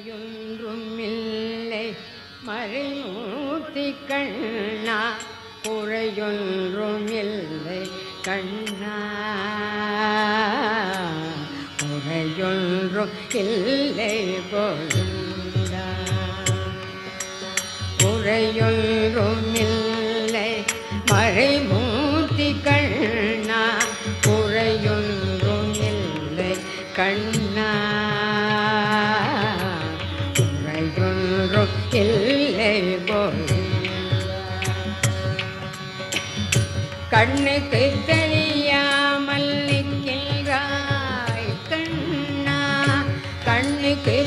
குறையொன்றுமில்லை மறைமூர்த்தி கண்ணா, குறையொன்றுமில்லை கண்ணா, குறையொன்றும் இல்லை கோவிந்தா. குறையொன்றுமில்லை மறைமூர்த்தி கண்ணா, குறையொன்றும் இல்லை கண்ணா, குறையொன்றும் இல்லை கோவிந்தா. கண்ணுக்கு தெரியாமல் நிற்கின்றாய் கண்ணா, கண்ணுக்கு